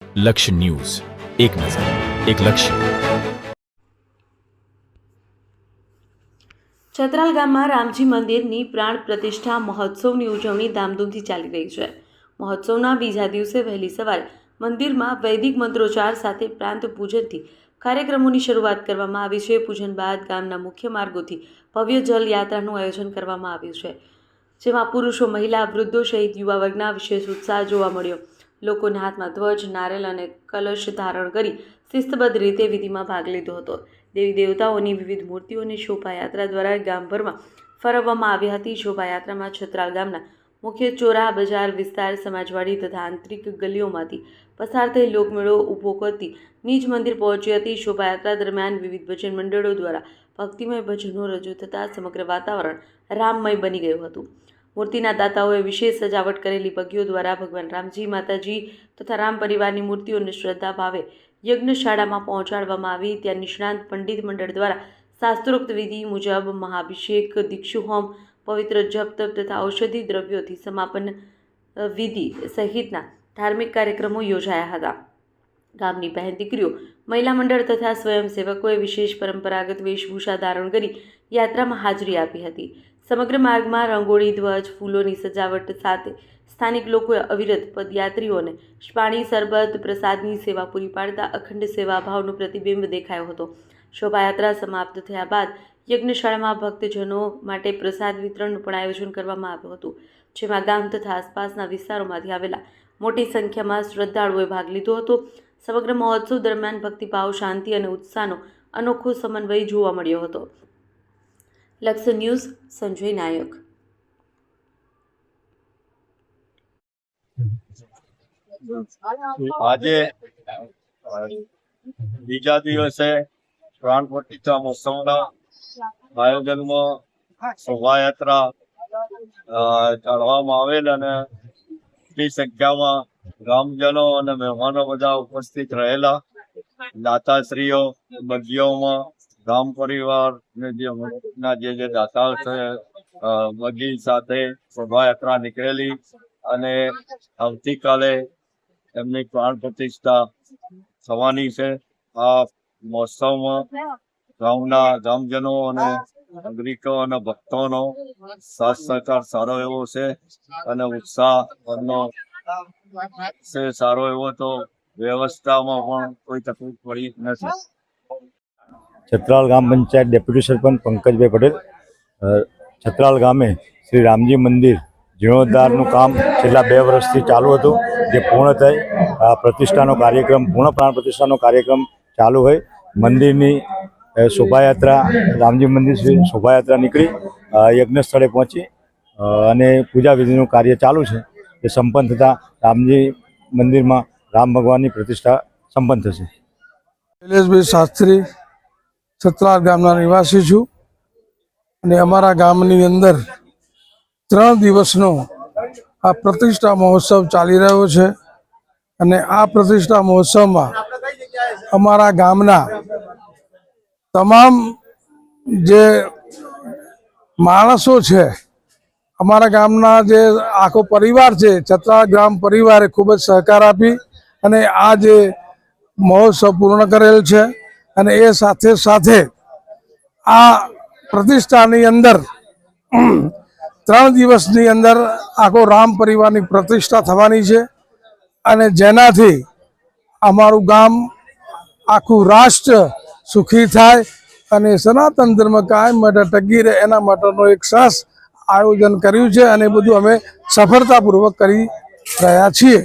લક્ષ્ય ન્યૂઝ, એક નજર, એક લક્ષ્ય. છત્રાલ ગામમાં રામજી મંદિરની પ્રાણ પ્રતિષ્ઠા મહોત્સવની ઉજવણી ધામધૂમથી ચાલી રહી છે. મહોત્સવના બીજા દિવસે વહેલી સવારે મંદિરમાં વૈદિક મંત્રોચ્ચાર સાથે પ્રાંત પૂજનથી કાર્યક્રમોની શરૂઆત કરવામાં આવી છે. પૂજન બાદ ગામના મુખ્ય માર્ગોથી ભવ્ય જલ યાત્રાનું આયોજન કરવામાં આવ્યું છે, જેમાં પુરુષો, મહિલા, વૃદ્ધો સહિત યુવા વર્ગના વિશેષ ઉત્સાહ જોવા મળ્યો. લોકોના હાથમાં ધ્વજ, નારેલ અને કલશ ધારણ કરી શિસ્તબદ્ધ રીતે વિધિમાં ભાગ લીધો હતો. દેવી દેવતાઓની વિવિધ મૂર્તિઓની શોભાયાત્રા દ્વારા ગામભરમાં ફરવવામાં આવી હતી. શોભાયાત્રામાં છત્રાલ ગામના મુખ્ય ચોરાહ, બજાર વિસ્તાર, સમાજવાડી તથા આંતરિક ગલીઓમાંથી પસાર થઈ લોકમેળો ઊભો કરતી નિજ મંદિર પહોંચી હતી. શોભાયાત્રા દરમિયાન વિવિધ ભજન મંડળો દ્વારા ભક્તિમય ભજનો રજૂ થતાં સમગ્ર વાતાવરણ રામમય બની ગયું હતું. મૂર્તિના દાતાઓએ વિશેષ સજાવટ કરેલી પગીઓ દ્વારા ભગવાન રામજી, માતાજી તથા રામ પરિવારની મૂર્તિઓને શ્રદ્ધા ભાવે યજ્ઞશાળામાં પહોંચાડવામાં આવી. ત્યાં નિષ્ણાંત પંડિત મંડળ દ્વારા શાસ્ત્રોક્ત વિધિ મુજબ મહાભિષેક, દીક્ષુ હોમ, પવિત્ર જપ તપ તથા ઔષધિ દ્રવ્યોથી સમાપન વિધિ સહિતના ધાર્મિક કાર્યક્રમો યોજાયા હતા. ગામની બહેન દીકરીઓ, મહિલા મંડળ તથા સ્વયંસેવકોએ વિશેષ પરંપરાગત વેશભૂષા ધારણ કરી યાત્રામાં હાજરી આપી હતી. સમગ્ર માર્ગમાં રંગોળી, ધ્વજ, ફૂલોની સજાવટ સાથે સ્થાનિક લોકોએ અવિરત પદયાત્રીઓને પાણી, શરબત, પ્રસાદની સેવા પૂરી પાડતા અખંડ સેવાભાવનો પ્રતિબિંબ દેખાયો હતો. શોભાયાત્રા સમાપ્ત થયા બાદ યજ્ઞશાળામાં ભક્તજનો માટે પ્રસાદ વિતરણનું પણ આયોજન કરવામાં આવ્યું હતું, જેમાં ગામ તથા આસપાસના વિસ્તારોમાંથી આવેલા મોટી સંખ્યામાં શ્રદ્ધાળુઓએ ભાગ લીધો હતો. સમગ્ર મહોત્સવ દરમિયાન ભક્તિભાવ, શાંતિ અને ઉત્સાહનો અનોખો સમન્વય જોવા મળ્યો હતો. લક્ષ્ય ન્યૂઝ, સંજય નાયક. આજે બીજા દિવસે પ્રાણ પ્રતિષ્ઠા મહોત્સવના આયોજનમાં શોભાયાત્રા કાઢવામાં આવેલ અને મોટી સંખ્યામાં ગ્રામજનો અને મહેમાનો બધા ઉપસ્થિત રહેલા. દાતાશ્રીઓ, બગીઓમાં ગામ પરિવાર જે દાતાઓ છે બગી સાથે શોભાયાત્રા નીકળેલી અને આવતીકાલે એમની પ્રાણ પ્રતિષ્ઠા થવાની છે. આ મહોત્સવમાં ગામના ગામજનો અને નાગરિકો અને ભક્તોનો સાથ સહકાર સારો એવો છે અને ઉત્સાહ છે સારો એવો. તો વ્યવસ્થામાં પણ કોઈ તકલીફ પડી નથી. છત્રાલ ગામ પંચાયત ડેપ્યુટી સરપંચ પંકજભાઈ પટેલ. છત્રાલ ગામે શ્રી રામજી મંદિર જીર્ણોદ્ધારનું કામ છેલ્લા 2 વર્ષથી ચાલુ હતું, જે પૂર્ણ થઈ પ્રતિષ્ઠાનો કાર્યક્રમ, પૂર્ણ પ્રાણ પ્રતિષ્ઠાનો કાર્યક્રમ ચાલુ હોય. મંદિરની શોભાયાત્રા, રામજી મંદિર શોભાયાત્રા નીકળી યજ્ઞ સ્થળે પહોંચી અને પૂજા વિધિનું કાર્ય ચાલુ છે. એ સંપન્ન થતાં રામજી મંદિરમાં રામ ભગવાનની પ્રતિષ્ઠા સંપન્ન થશે. શૈલેષભાઈ શાસ્ત્રી, છત્રાલ ગામના નિવાસી છું અને અમારા ગામની અંદર 3 દિવસનો આ પ્રતિષ્ઠા મહોત્સવ ચાલી રહ્યો છે. અને આ પ્રતિષ્ઠા મહોત્સવમાં અમારા ગામના તમામ જે માણસો છે, અમારા ગામના જે આખો પરિવાર છે, છત્રાલ ગ્રામ પરિવારે ખૂબ જ સહકાર આપી અને આ જે મહોત્સવ પૂર્ણ કરેલ છે. અને એ સાથે સાથે આ પ્રતિષ્ઠાની અંદર 3 દિવસની અંદર આખો રામ પરિવારની પ્રતિષ્ઠા થવાની છે અને જેનાથી અમારું ગામ, આખું રાષ્ટ્ર સુખી થાય અને સનાતન ધર્મ કાયમ માટે ટકી રહે એના માટેનો એક સરસ આયોજન કર્યું છે અને બધું અમે સફળતાપૂર્વક કરી રહ્યા છીએ.